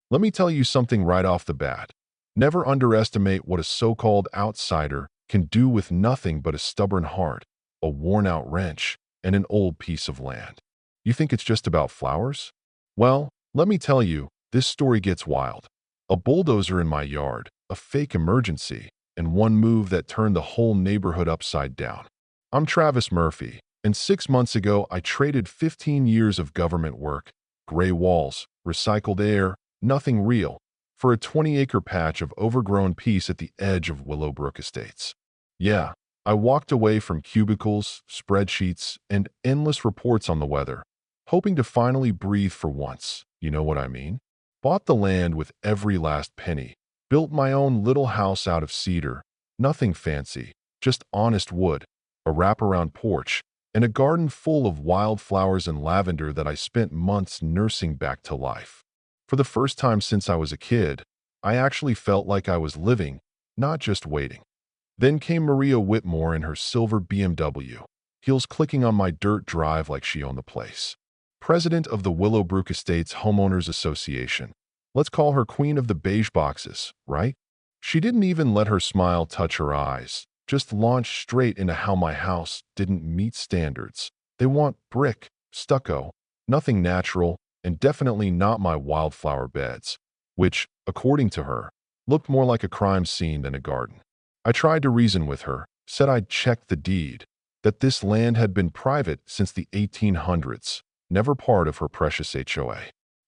Let me tell you something right off the bat. Never underestimate what a so-called outsider can do with nothing but a stubborn heart, a worn-out wrench, and an old piece of land. You think it's just about flowers? Well, let me tell you, this story gets wild. A bulldozer in my yard, a fake emergency, and one move that turned the whole neighborhood upside down. I'm Travis Murphy, and 6 months ago I traded 15 years of government work, gray walls, recycled air, nothing real, for a 20-acre patch of overgrown peace at the edge of Willowbrook Estates. Yeah, I walked away from cubicles, spreadsheets, and endless reports on the weather, hoping to finally breathe for once. You know what I mean? Bought the land with every last penny, built my own little house out of cedar, nothing fancy, just honest wood, a wraparound porch, and a garden full of wildflowers and lavender that I spent months nursing back to life. For the first time since I was a kid, I actually felt like I was living, not just waiting. Then came Maria Whitmore in her silver BMW, heels clicking on my dirt drive like she owned the place. President of the Willowbrook Estates Homeowners Association. Let's call her queen of the beige boxes, right? She didn't even let her smile touch her eyes, just launched straight into how my house didn't meet standards. They want brick, stucco, nothing natural, and definitely not my wildflower beds, which, according to her, looked more like a crime scene than a garden. I tried to reason with her, said I'd checked the deed, that this land had been private since the 1800s, never part of her precious HOA.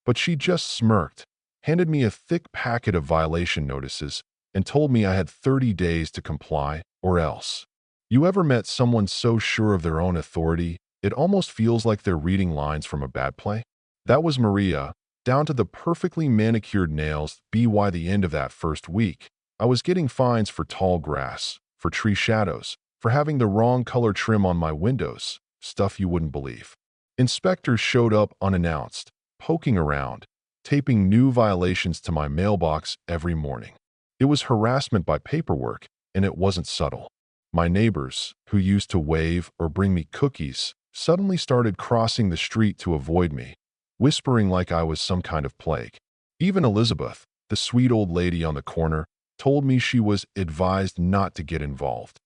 But she just smirked, handed me a thick packet of violation notices, and told me I had 30 days to comply, or else. You ever met someone so sure of their own authority, it almost feels like they're reading lines from a bad play? That was Maria, down to the perfectly manicured nails. By the end of that first week, I was getting fines for tall grass, for tree shadows, for having the wrong color trim on my windows, stuff you wouldn't believe. Inspectors showed up unannounced, poking around, taping new violations to my mailbox every morning. It was harassment by paperwork, and it wasn't subtle. My neighbors, who used to wave or bring me cookies, suddenly started crossing the street to avoid me, whispering like I was some kind of plague. Even Elizabeth, the sweet old lady on the corner, told me she was advised not to get involved.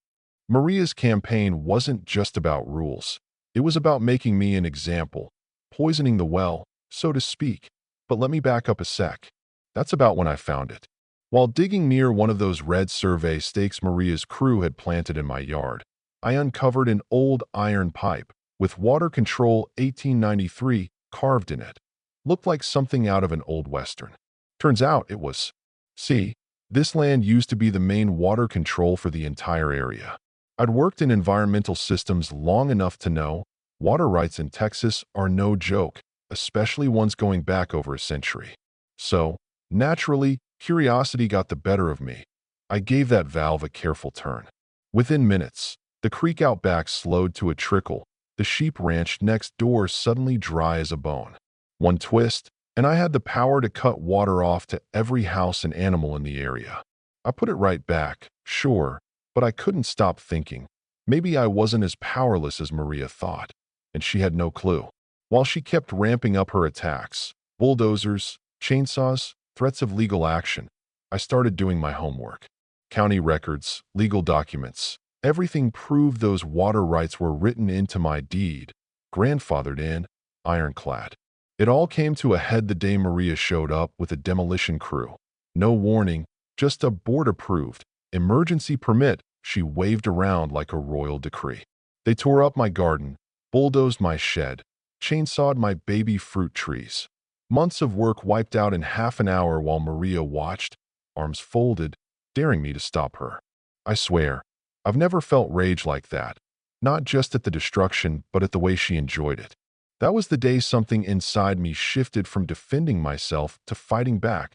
Maria's campaign wasn't just about rules. It was about making me an example, poisoning the well, so to speak. But let me back up a sec. That's about when I found it. While digging near one of those red survey stakes Maria's crew had planted in my yard, I uncovered an old iron pipe with Water Control 1893 carved in it. Looked like something out of an old western. Turns out it was. See, this land used to be the main water control for the entire area. I'd worked in environmental systems long enough to know water rights in Texas are no joke, especially ones going back over a century. So, naturally, curiosity got the better of me. I gave that valve a careful turn. Within minutes, the creek out back slowed to a trickle, the sheep ranch next door suddenly dry as a bone. One twist, and I had the power to cut water off to every house and animal in the area. I put it right back, sure, but I couldn't stop thinking. Maybe I wasn't as powerless as Maria thought, and she had no clue. While she kept ramping up her attacks, bulldozers, chainsaws, threats of legal action, I started doing my homework. County records, legal documents, everything proved those water rights were written into my deed, grandfathered in, ironclad. It all came to a head the day Maria showed up with a demolition crew. No warning, just a board-approved emergency permit she waved around like a royal decree. They tore up my garden, bulldozed my shed, chainsawed my baby fruit trees. Months of work wiped out in half an hour while Maria watched, arms folded, daring me to stop her. I swear, I've never felt rage like that, not just at the destruction, but at the way she enjoyed it. That was the day something inside me shifted from defending myself to fighting back.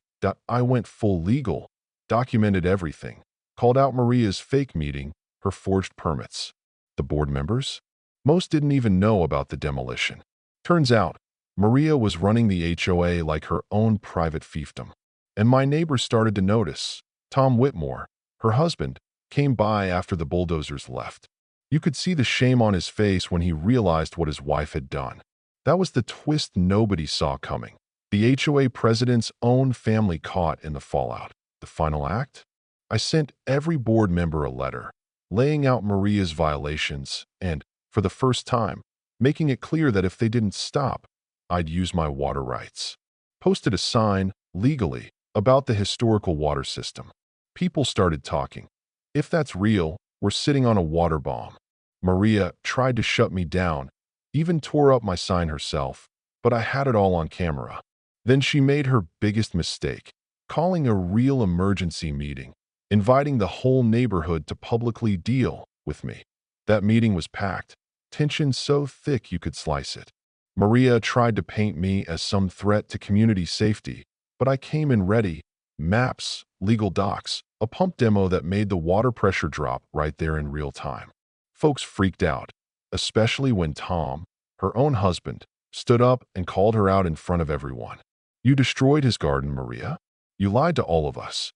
I went full legal, documented everything, called out Maria's fake meeting, her forged permits. The board members? Most didn't even know about the demolition. Turns out, Maria was running the HOA like her own private fiefdom. And my neighbors started to notice. Tom Whitmore, her husband, came by after the bulldozers left. You could see the shame on his face when he realized what his wife had done. That was the twist nobody saw coming. The HOA president's own family caught in the fallout. The final act? I sent every board member a letter, laying out Maria's violations and, for the first time, making it clear that if they didn't stop, I'd use my water rights. Posted a sign, legally, about the historical water system. People started talking. If that's real, we're sitting on a water bomb. Maria tried to shut me down, even tore up my sign herself, but I had it all on camera. Then she made her biggest mistake, calling a real emergency meeting, inviting the whole neighborhood to publicly deal with me. That meeting was packed, tension so thick you could slice it. Maria tried to paint me as some threat to community safety, but I came in ready: maps, legal docs, a pump demo that made the water pressure drop right there in real time. Folks freaked out, especially when Tom, her own husband, stood up and called her out in front of everyone. "You destroyed his garden, Maria. You lied to all of us."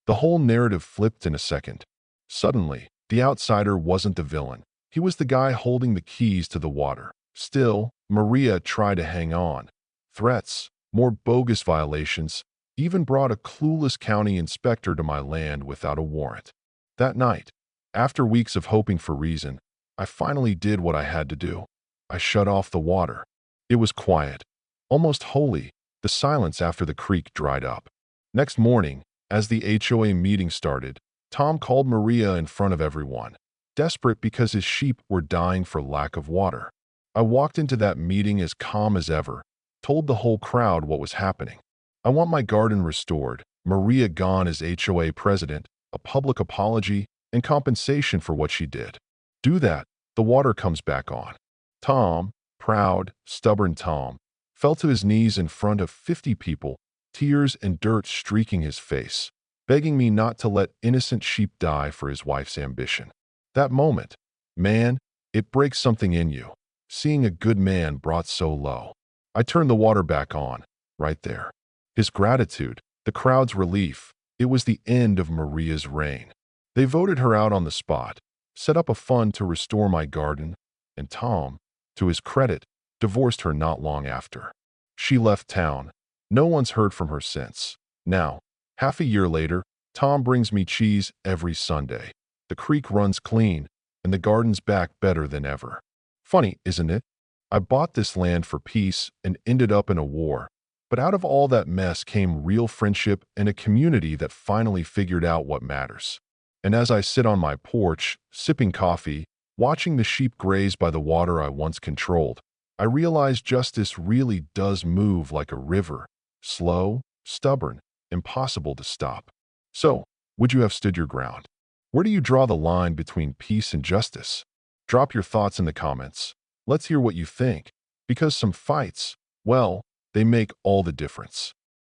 The whole narrative flipped in a second. Suddenly, the outsider wasn't the villain. He was the guy holding the keys to the water. Still, Maria tried to hang on. Threats, more bogus violations, even brought a clueless county inspector to my land without a warrant. That night, after weeks of hoping for reason, I finally did what I had to do. I shut off the water. It was quiet, almost holy, the silence after the creek dried up. Next morning, as the HOA meeting started, Tom called Maria in front of everyone, desperate because his sheep were dying for lack of water. I walked into that meeting as calm as ever, told the whole crowd what was happening. I want my garden restored, Maria gone as HOA president, a public apology, and compensation for what she did. Do that, the water comes back on. Tom, proud, stubborn Tom, fell to his knees in front of 50 people, tears and dirt streaking his face, begging me not to let innocent sheep die for his wife's ambition. That moment, man, it breaks something in you. Seeing a good man brought so low. I turned the water back on, right there. His gratitude, the crowd's relief, it was the end of Maria's reign. They voted her out on the spot, set up a fund to restore my garden, and Tom, to his credit, divorced her not long after. She left town. No one's heard from her since. Now, half a year later, Tom brings me cheese every Sunday. The creek runs clean, and the garden's back better than ever. Funny, isn't it? I bought this land for peace and ended up in a war. But out of all that mess came real friendship and a community that finally figured out what matters. And as I sit on my porch, sipping coffee, watching the sheep graze by the water I once controlled, I realize justice really does move like a river. Slow, stubborn, impossible to stop. So, would you have stood your ground? Where do you draw the line between peace and justice? Drop your thoughts in the comments. Let's hear what you think. Because some fights, well, they make all the difference.